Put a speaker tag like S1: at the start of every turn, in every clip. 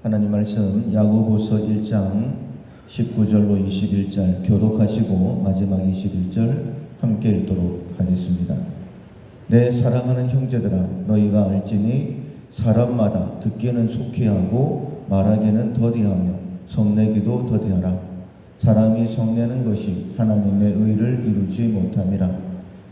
S1: 하나님 말씀 야고보서 1장 19절로 21절 교독하시고 마지막 21절 함께 읽도록 하겠습니다. 내 사랑하는 형제들아, 너희가 알지니 사람마다 듣기는 속히 하고 말하기는 더디하며 성내기도 더디하라. 사람이 성내는 것이 하나님의 의를 이루지 못함이라.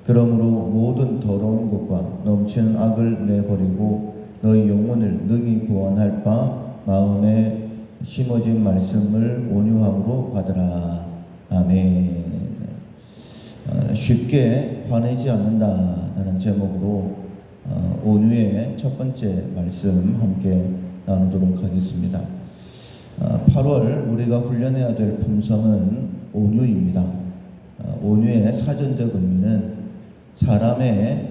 S1: 그러므로 모든 더러운 것과 넘치는 악을 내버리고 너희 영혼을 능히 구원할 바 마음에 심어진 말씀을 온유함으로 받으라. 아멘. 쉽게 화내지 않는다라는 제목으로 온유의 첫 번째 말씀 함께 나누도록 하겠습니다. 8월 우리가 훈련해야 될 품성은 온유입니다. 온유의 사전적 의미는 사람의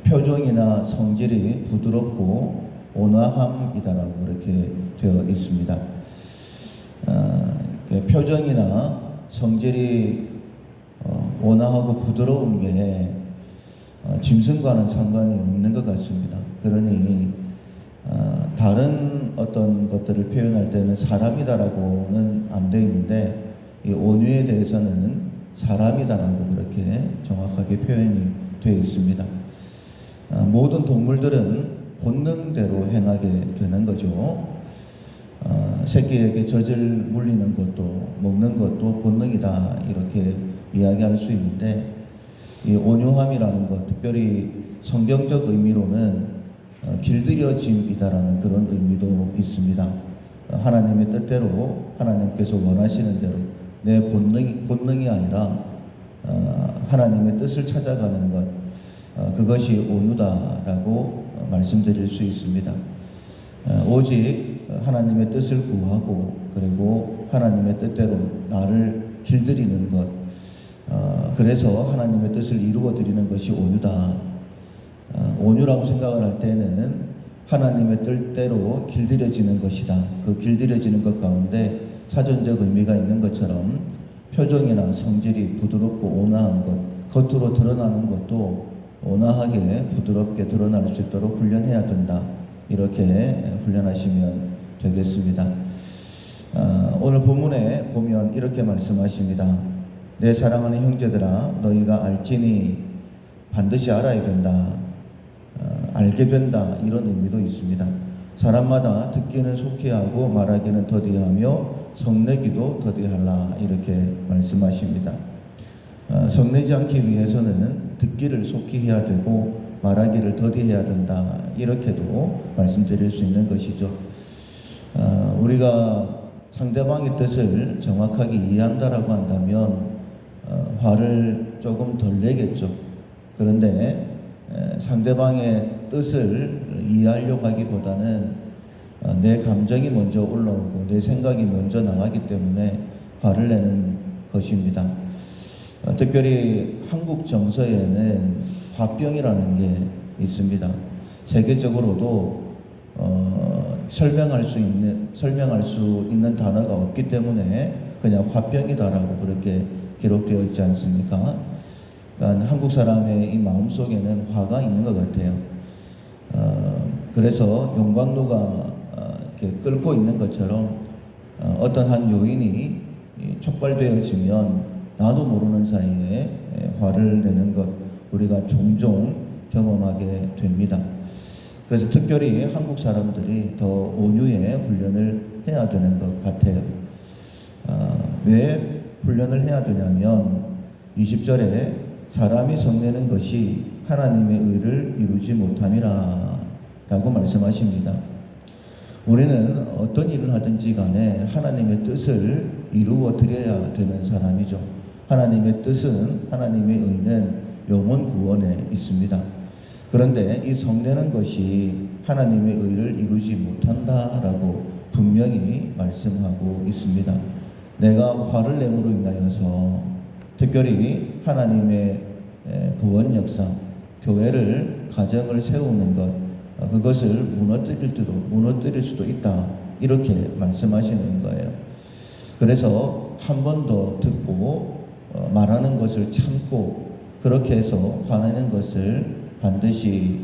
S1: 표정이나 성질이 부드럽고 온화함이다라고 이렇게 되어 있습니다. 표정이나 성질이 온화하고 부드러운 게 짐승과는 상관이 없는 것 같습니다. 그러니 다른 어떤 것들을 표현할 때는 사람이다라고는 안 되어 있는데 이 온유에 대해서는 사람이다라고 그렇게 정확하게 표현이 되어 있습니다. 모든 동물들은 본능대로 행하게 되는 거죠. 새끼에게 젖을 물리는 것도 먹는 것도 본능이다 이렇게 이야기할 수 있는데 이 온유함이라는 것, 특별히 성경적 의미로는 길들여짐이다라는 그런 의미도 있습니다. 하나님의 뜻대로 하나님께서 원하시는 대로 내 본능이 아니라 하나님의 뜻을 찾아가는 것, 그것이 온유다라고 말씀드릴 수 있습니다. 오직 하나님의 뜻을 구하고 그리고 하나님의 뜻대로 나를 길들이는 것, 그래서 하나님의 뜻을 이루어 드리는 것이 온유다. 온유라고 생각을 할 때는 하나님의 뜻대로 길들여지는 것이다. 그 길들여지는 것 가운데 사전적 의미가 있는 것처럼 표정이나 성질이 부드럽고 온화한 것, 겉으로 드러나는 것도 온화하게 부드럽게 드러날 수 있도록 훈련해야 된다. 이렇게 훈련하시면 되겠습니다. 오늘 본문에 보면 이렇게 말씀하십니다. 내 사랑하는 형제들아, 너희가 알지니 반드시 알아야 된다. 알게 된다. 이런 의미도 있습니다. 사람마다 듣기는 속히 하고 말하기는 더디하며 성내기도 더디하라. 이렇게 말씀하십니다. 성내지 않기 위해서는 듣기를 속히 해야 되고 말하기를 더디해야 된다. 이렇게도 말씀드릴 수 있는 것이죠. 우리가 상대방의 뜻을 정확하게 이해한다라고 한다면 화를 조금 덜 내겠죠. 그런데 상대방의 뜻을 이해하려고 하기보다는 내 감정이 먼저 올라오고 내 생각이 먼저 나가기 때문에 화를 내는 것입니다. 특별히 한국 정서에는 화병이라는 게 있습니다. 세계적으로도 설명할 수 있는 단어가 없기 때문에 그냥 화병이다라고 그렇게 기록되어 있지 않습니까? 그러니까 한국 사람의 이 마음 속에는 화가 있는 것 같아요. 그래서 용광로가 이렇게 끓고 있는 것처럼 어떤 한 요인이 촉발되어지면 나도 모르는 사이에 화를 내는 것 우리가 종종 경험하게 됩니다. 그래서 특별히 한국 사람들이 더 온유의 훈련을 해야 되는 것 같아요. 왜 훈련을 해야 되냐면 20절에 사람이 성내는 것이 하나님의 의를 이루지 못함이라 라고 말씀하십니다. 우리는 어떤 일을 하든지 간에 하나님의 뜻을 이루어 드려야 되는 사람이죠. 하나님의 뜻은, 하나님의 의는 영혼 구원에 있습니다. 그런데 이 성내는 것이 하나님의 의를 이루지 못한다라고 분명히 말씀하고 있습니다. 내가 화를 내므로 인하여서 특별히 하나님의 구원 역사, 교회를, 가정을 세우는 것, 그것을 무너뜨릴 수도 있다. 이렇게 말씀하시는 거예요. 그래서 한 번 더 듣고 말하는 것을 참고 그렇게 해서 화내는 것을 반드시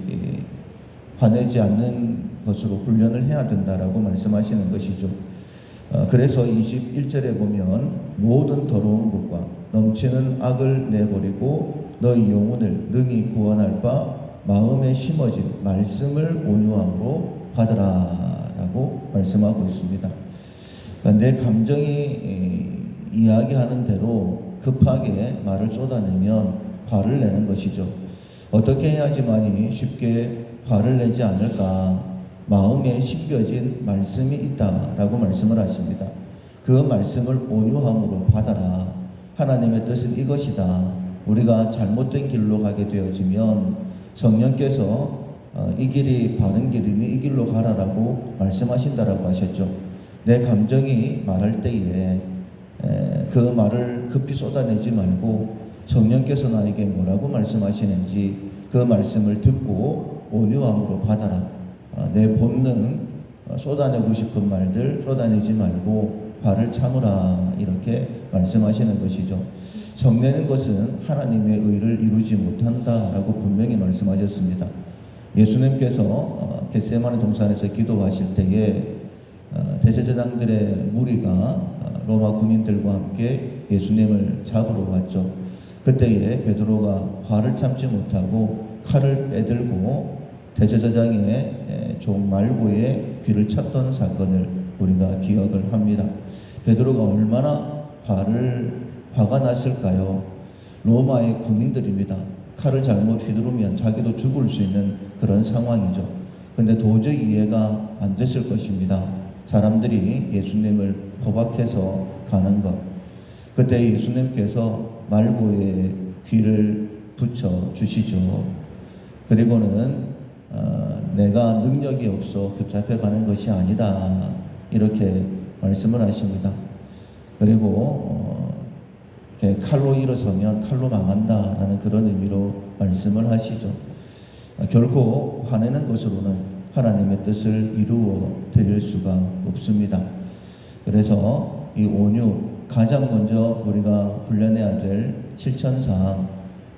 S1: 화내지 않는 것으로 훈련을 해야 된다라고 말씀하시는 것이죠. 그래서 21절에 보면 모든 더러운 것과 넘치는 악을 내버리고 너희 영혼을 능히 구원할 바 마음에 심어진 말씀을 온유함으로 받으라 라고 말씀하고 있습니다. 그러니까 내 감정이 이야기하는 대로 급하게 말을 쏟아내면 화를 내는 것이죠. 어떻게 해야지만이 쉽게 화를 내지 않을까? 마음에 심겨진 말씀이 있다라고 말씀을 하십니다. 그 말씀을 온유함으로 받아라. 하나님의 뜻은 이것이다. 우리가 잘못된 길로 가게 되어지면 성령께서 이 길이 바른 길이니 이 길로 가라라고 말씀하신다라고 하셨죠. 내 감정이 말할 때에 그 말을 급히 쏟아내지 말고 성령께서 나에게 뭐라고 말씀하시는지 그 말씀을 듣고 온유함으로 받아라. 내 본능 쏟아내고 싶은 말들 쏟아내지 말고 화를 참으라 이렇게 말씀하시는 것이죠. 성내는 것은 하나님의 의를 이루지 못한다라고 분명히 말씀하셨습니다. 예수님께서 겟세마네 동산에서 기도하실 때에 대제사장들의 무리가 로마 군인들과 함께 예수님을 잡으러 왔죠. 그때에 베드로가 화를 참지 못하고 칼을 빼들고 대제사장의 종 말고의 귀를 쳤던 사건을 우리가 기억을 합니다. 베드로가 얼마나 화가 났을까요? 로마의 군인들입니다. 칼을 잘못 휘두르면 자기도 죽을 수 있는 그런 상황이죠. 근데 도저히 이해가 안 됐을 것입니다. 사람들이 예수님을 포박해서 가는 것. 그때 예수님께서 말고의 귀를 붙여 주시죠. 그리고는 내가 능력이 없어 붙잡혀가는 것이 아니다 이렇게 말씀을 하십니다. 그리고 칼로 일어서면 칼로 망한다라는 그런 의미로 말씀을 하시죠. 결코 화내는 것으로는 하나님의 뜻을 이루어 드릴 수가 없습니다. 그래서 이 온유, 가장 먼저 우리가 훈련해야 될 실천상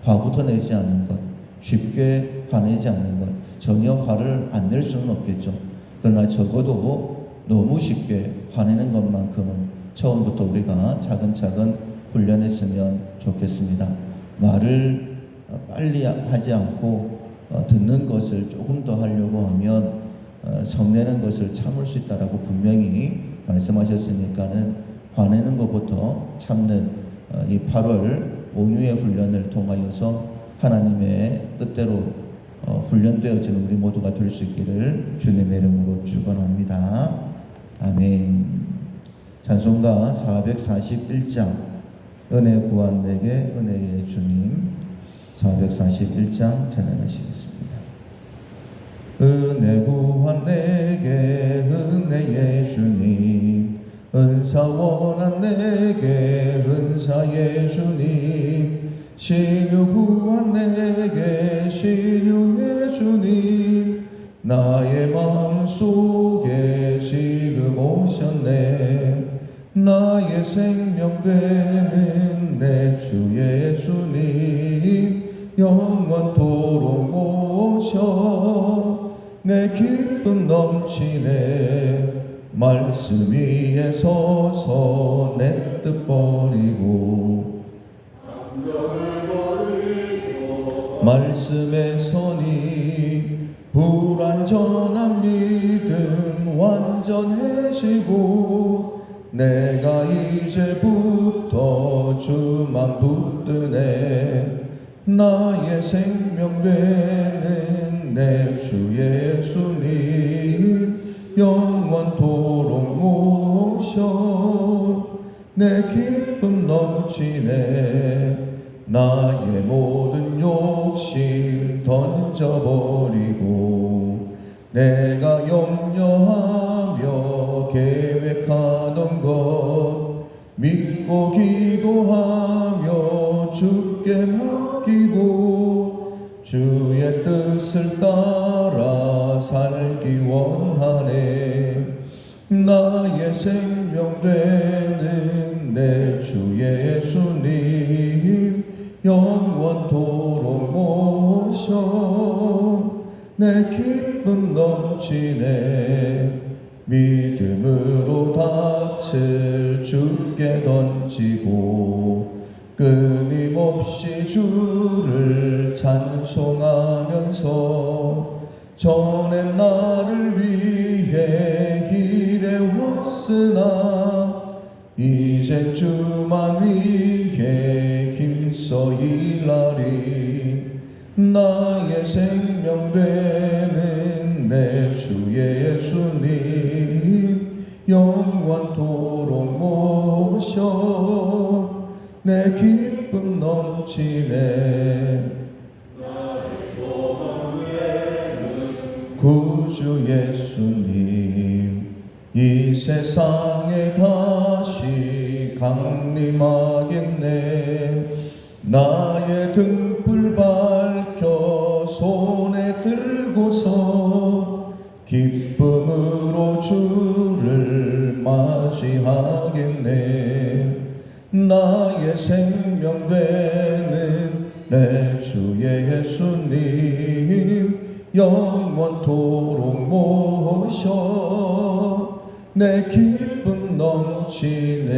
S1: 화부터 내지 않는 것, 쉽게 화내지 않는 것, 전혀 화를 안 낼 수는 없겠죠. 그러나 적어도 너무 쉽게 화내는 것만큼은 처음부터 우리가 차근차근 훈련했으면 좋겠습니다. 말을 빨리 하지 않고 듣는 것을 조금 더 하려고 하면 성내는 것을 참을 수 있다라고 분명히 말씀하셨으니까는 화내는 것부터 참는 이 8월 온유의 훈련을 통하여서 하나님의 뜻대로 훈련되어지는 우리 모두가 될 수 있기를 주님의 이름으로 축원합니다. 아멘. 찬송가 441장 은혜 구한 내게 은혜의 주님 441장 찬양하시겠습니다. 은혜 구한 내게 은혜의 주님 은사 원한 내게 은사의 주님 신유 구한 내게 신유의 주님 나의 마음속에 지금 오셨네 나의 생명 되는 내 주 예수님 영원토록 오셔 내 기쁨 넘치네 말씀 위에 서서 내 뜻 버리고 말씀에 서니 불완전한 믿음 완전해지고 내가 이제부터 주만 붙드네 나의 생명 되는 내 주 예수님 영원토록 오셔 내 기쁨 넘치네 나의 모든 욕심 던져버리고 내가 염려하며 계획하던 것 믿고 기도하며 주께 맡기고 주의 뜻을 따라 살기 원하네 나의 생명 되는 내 주 예수님 영원토록 모셔 내 기쁨 넘치네. 믿음으로 닻을 주께 던지고 끊임없이 주를 찬송하면서 전에 나를 위해 일해왔으나 이제 주만 위해 힘써 일하리. 나의 생명 되는 내 주 예수님 영원토록 모셔 내 기쁨 넘치네. 구주 예수님 이 세상에 다시 강림하겠네. 나의 등불 밝혀 손에 들고서 기쁨으로 주를 맞이하겠네. 나의 생명 되는 내 주 예수님 영원토록 모셔 내 기쁨 넘치네.